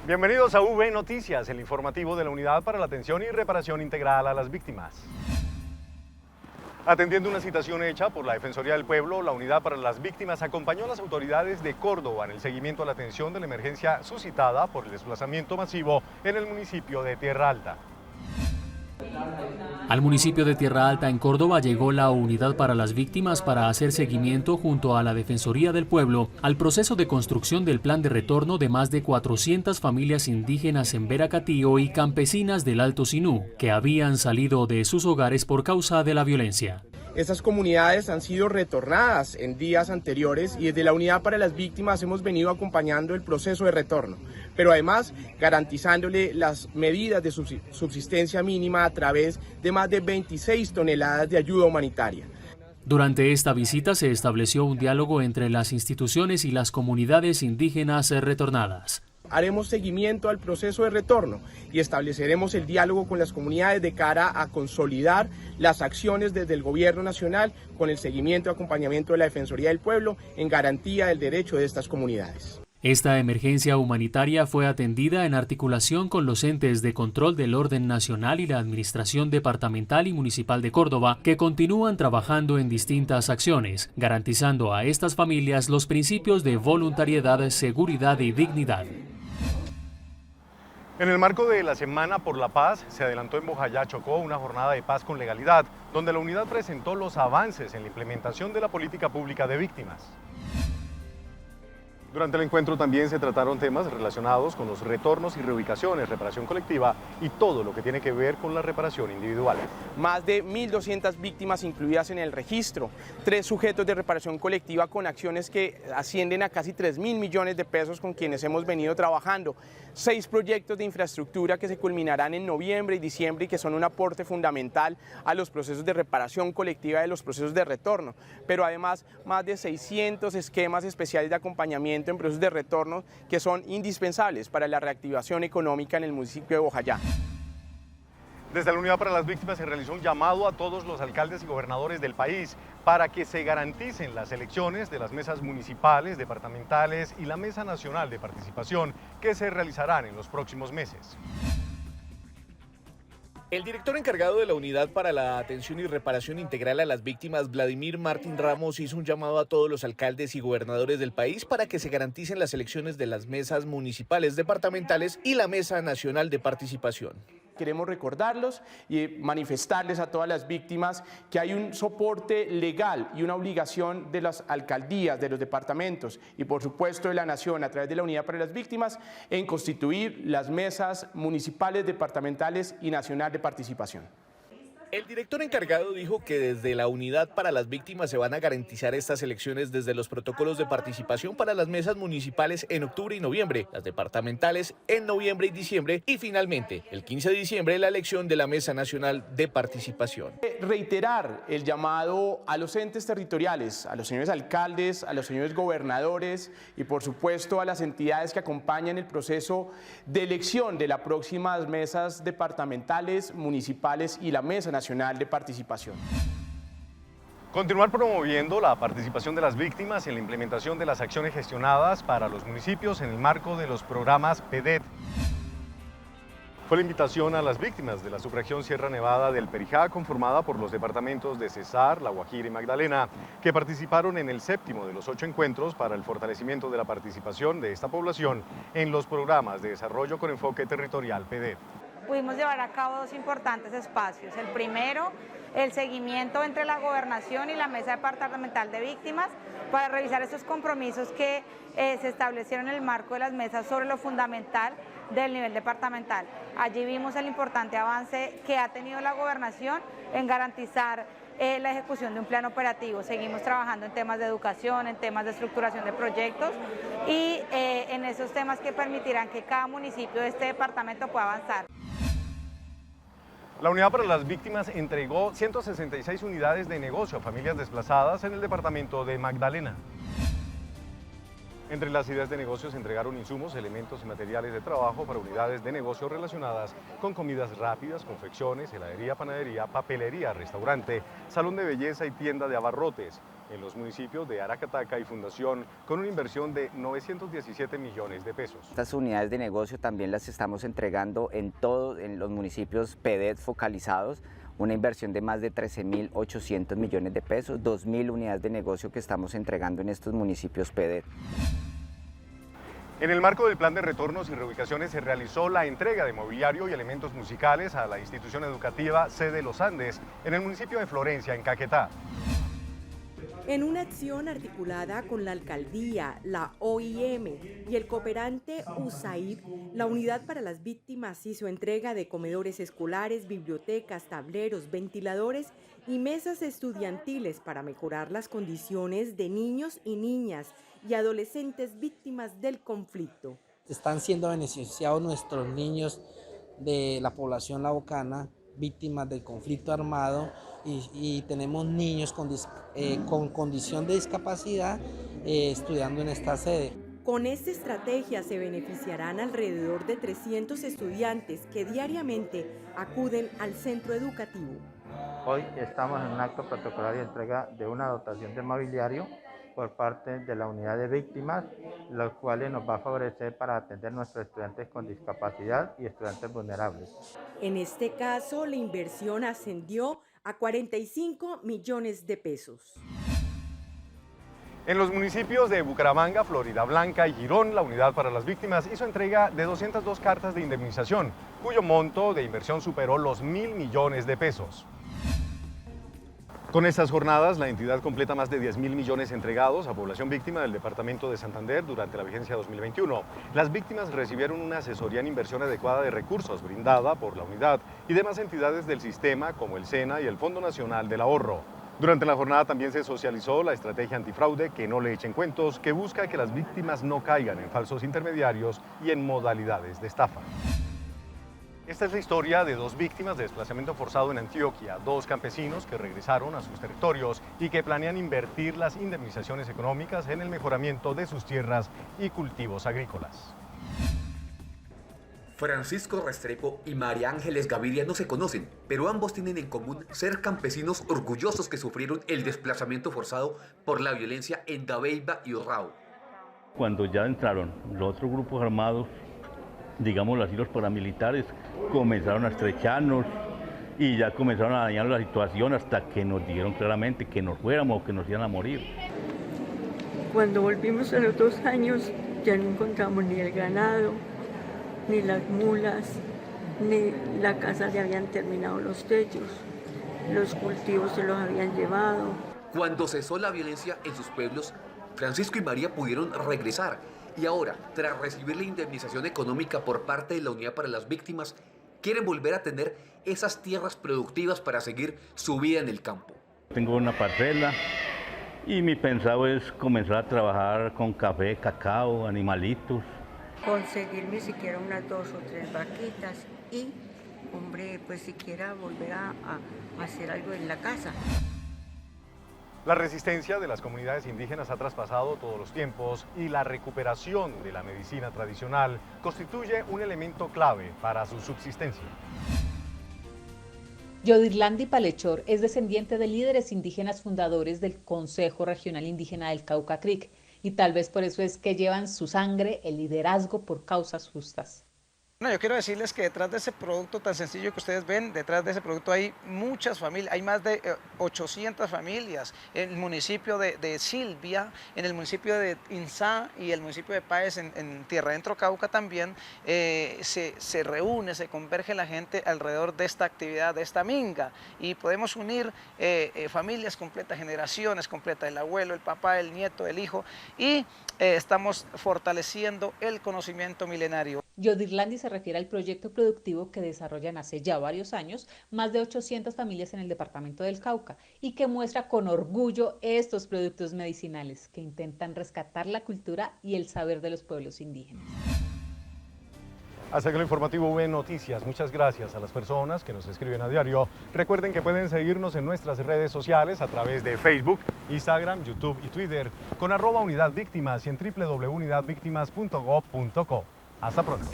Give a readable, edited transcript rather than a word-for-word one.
Bienvenidos a V Noticias, el informativo de la Unidad para la Atención y Reparación Integral a las Víctimas. Atendiendo una citación hecha por la Defensoría del Pueblo, la Unidad para las Víctimas acompañó a las autoridades de Córdoba en el seguimiento a la atención de la emergencia suscitada por el desplazamiento masivo en el municipio de Tierra Alta. Al municipio de Tierra Alta, en Córdoba, llegó la Unidad para las Víctimas para hacer seguimiento junto a la Defensoría del Pueblo al proceso de construcción del plan de retorno de más de 400 familias indígenas en Veracatío y campesinas del Alto Sinú, que habían salido de sus hogares por causa de la violencia. Estas comunidades han sido retornadas en días anteriores y desde la Unidad para las Víctimas hemos venido acompañando el proceso de retorno, pero además garantizándole las medidas de subsistencia mínima a través de más de 26 toneladas de ayuda humanitaria. Durante esta visita se estableció un diálogo entre las instituciones y las comunidades indígenas retornadas. Haremos seguimiento al proceso de retorno y estableceremos el diálogo con las comunidades de cara a consolidar las acciones desde el Gobierno Nacional con el seguimiento y acompañamiento de la Defensoría del Pueblo en garantía del derecho de estas comunidades. Esta emergencia humanitaria fue atendida en articulación con los entes de control del orden nacional y la Administración Departamental y Municipal de Córdoba, que continúan trabajando en distintas acciones, garantizando a estas familias los principios de voluntariedad, seguridad y dignidad. En el marco de la Semana por la Paz, se adelantó en Bojayá, Chocó, una jornada de paz con legalidad, donde la unidad presentó los avances en la implementación de la política pública de víctimas. Durante el encuentro también se trataron temas relacionados con los retornos y reubicaciones, reparación colectiva y todo lo que tiene que ver con la reparación individual. Más de 1.200 víctimas incluidas en el registro, 3 sujetos de reparación colectiva con acciones que ascienden a casi 3.000 millones de pesos con quienes hemos venido trabajando, 6 proyectos de infraestructura que se culminarán en noviembre y diciembre y que son un aporte fundamental a los procesos de reparación colectiva de los procesos de retorno, pero además más de 600 esquemas especiales de acompañamiento en procesos de retorno que son indispensables para la reactivación económica en el municipio de Bojayá. Desde la Unidad para las Víctimas se realizó un llamado a todos los alcaldes y gobernadores del país para que se garanticen las elecciones de las mesas municipales, departamentales y la Mesa Nacional de Participación que se realizarán en los próximos meses. El director encargado de la Unidad para la Atención y Reparación Integral a las Víctimas, Vladimir Martín Ramos, hizo un llamado a todos los alcaldes y gobernadores del país para que se garanticen las elecciones de las mesas municipales, departamentales y la Mesa Nacional de Participación. Queremos recordarlos y manifestarles a todas las víctimas que hay un soporte legal y una obligación de las alcaldías, de los departamentos y por supuesto de la Nación a través de la Unidad para las Víctimas en constituir las mesas municipales, departamentales y nacional de participación. El director encargado dijo que desde la Unidad para las Víctimas se van a garantizar estas elecciones desde los protocolos de participación para las mesas municipales en octubre y noviembre, las departamentales en noviembre y diciembre y finalmente el 15 de diciembre la elección de la Mesa Nacional de Participación. Reiterar el llamado a los entes territoriales, a los señores alcaldes, a los señores gobernadores y por supuesto a las entidades que acompañan el proceso de elección de las próximas mesas departamentales, municipales y la Mesa Nacional de Participación. Continuar promoviendo la participación de las víctimas en la implementación de las acciones gestionadas para los municipios en el marco de los programas PEDET. Fue la invitación a las víctimas de la subregión Sierra Nevada del Perijá, conformada por los departamentos de Cesar, La Guajira y Magdalena, que participaron en el 7º de los 8 encuentros para el fortalecimiento de la participación de esta población en los programas de desarrollo con enfoque territorial PEDET. Pudimos llevar a cabo 2 importantes espacios. El primero, el seguimiento entre la Gobernación y la Mesa Departamental de Víctimas para revisar estos compromisos que se establecieron en el marco de las mesas sobre lo fundamental del nivel departamental. Allí vimos el importante avance que ha tenido la Gobernación en garantizar la ejecución de un plan operativo. Seguimos trabajando en temas de educación, en temas de estructuración de proyectos y en esos temas que permitirán que cada municipio de este departamento pueda avanzar. La Unidad para las Víctimas entregó 166 unidades de negocio a familias desplazadas en el departamento de Magdalena. Entre las ideas de negocio se entregaron insumos, elementos y materiales de trabajo para unidades de negocio relacionadas con comidas rápidas, confecciones, heladería, panadería, papelería, restaurante, salón de belleza y tienda de abarrotes en los municipios de Aracataca y Fundación, con una inversión de 917 millones de pesos. Estas unidades de negocio también las estamos entregando en los municipios PEDET focalizados, una inversión de más de 13.800 millones de pesos, 2.000 unidades de negocio que estamos entregando en estos municipios PEDET. En el marco del plan de retornos y reubicaciones se realizó la entrega de mobiliario y elementos musicales a la institución educativa Sede Los Andes, en el municipio de Florencia, en Caquetá. En una acción articulada con la alcaldía, la OIM y el cooperante USAID, la Unidad para las Víctimas hizo entrega de comedores escolares, bibliotecas, tableros, ventiladores y mesas estudiantiles para mejorar las condiciones de niños y niñas y adolescentes víctimas del conflicto. Están siendo beneficiados nuestros niños de la población laucana, víctimas del conflicto armado, y tenemos niños con condición de discapacidad estudiando en esta sede. Con esta estrategia se beneficiarán alrededor de 300 estudiantes que diariamente acuden al centro educativo. Hoy estamos en un acto protocolario de entrega de una dotación de mobiliario por parte de la unidad de víctimas, los cuales nos va a favorecer para atender a nuestros estudiantes con discapacidad y estudiantes vulnerables. En este caso, la inversión ascendió a 45 millones de pesos. En los municipios de Bucaramanga, Florida Blanca y Girón, la Unidad para las Víctimas hizo entrega de 202 cartas de indemnización, cuyo monto de inversión superó los 1.000 millones de pesos. Con estas jornadas, la entidad completa más de 10.000 millones entregados a población víctima del departamento de Santander durante la vigencia 2021. Las víctimas recibieron una asesoría en inversión adecuada de recursos brindada por la unidad y demás entidades del sistema como el SENA y el Fondo Nacional del Ahorro. Durante la jornada también se socializó la estrategia antifraude Que no le echen cuentos, que busca que las víctimas no caigan en falsos intermediarios y en modalidades de estafa. Esta es la historia de dos víctimas de desplazamiento forzado en Antioquia, dos campesinos que regresaron a sus territorios y que planean invertir las indemnizaciones económicas en el mejoramiento de sus tierras y cultivos agrícolas. Francisco Restrepo y María Ángeles Gaviria no se conocen, pero ambos tienen en común ser campesinos orgullosos que sufrieron el desplazamiento forzado por la violencia en Dabeiba y Urrao. Cuando ya entraron los otros grupos armados, digámoslo así, los paramilitares, comenzaron a estrecharnos y ya comenzaron a dañar la situación hasta que nos dijeron claramente que nos fuéramos o que nos iban a morir. Cuando volvimos a los 2 años ya no encontramos ni el ganado, ni las mulas, ni la casa se habían terminado los techos, los cultivos se los habían llevado. Cuando cesó la violencia en sus pueblos, Francisco y María pudieron regresar. Y ahora, tras recibir la indemnización económica por parte de la Unidad para las Víctimas, quieren volver a tener esas tierras productivas para seguir su vida en el campo. Tengo una parcela y mi pensado es comenzar a trabajar con café, cacao, animalitos. Conseguirme siquiera unas 2 o 3 vaquitas y, hombre, pues siquiera volver a hacer algo en la casa. La resistencia de las comunidades indígenas ha traspasado todos los tiempos y la recuperación de la medicina tradicional constituye un elemento clave para su subsistencia. Yodirlandi Palechor es descendiente de líderes indígenas fundadores del Consejo Regional Indígena del Cauca Creek y tal vez por eso es que llevan su sangre el liderazgo por causas justas. No, yo quiero decirles que detrás de ese producto tan sencillo que ustedes ven, detrás de ese producto hay muchas familias, hay más de 800 familias en el municipio de Silvia, en el municipio de Insá y el municipio de Páez, en Tierra Adentro Cauca también, se reúne, se converge la gente alrededor de esta actividad, de esta minga, y podemos unir familias completas, generaciones completas, el abuelo, el papá, el nieto, el hijo, y estamos fortaleciendo el conocimiento milenario. Yodirlandi se refiere al proyecto productivo que desarrollan hace ya varios años más de 800 familias en el departamento del Cauca y que muestra con orgullo estos productos medicinales que intentan rescatar la cultura y el saber de los pueblos indígenas. Hasta que lo informativo V Noticias. Muchas gracias a las personas que nos escriben a diario. Recuerden que pueden seguirnos en nuestras redes sociales a través de Facebook, Instagram, YouTube y Twitter con @UnidadVíctimas y en www.unidadvictimas.gov.co. Hasta pronto.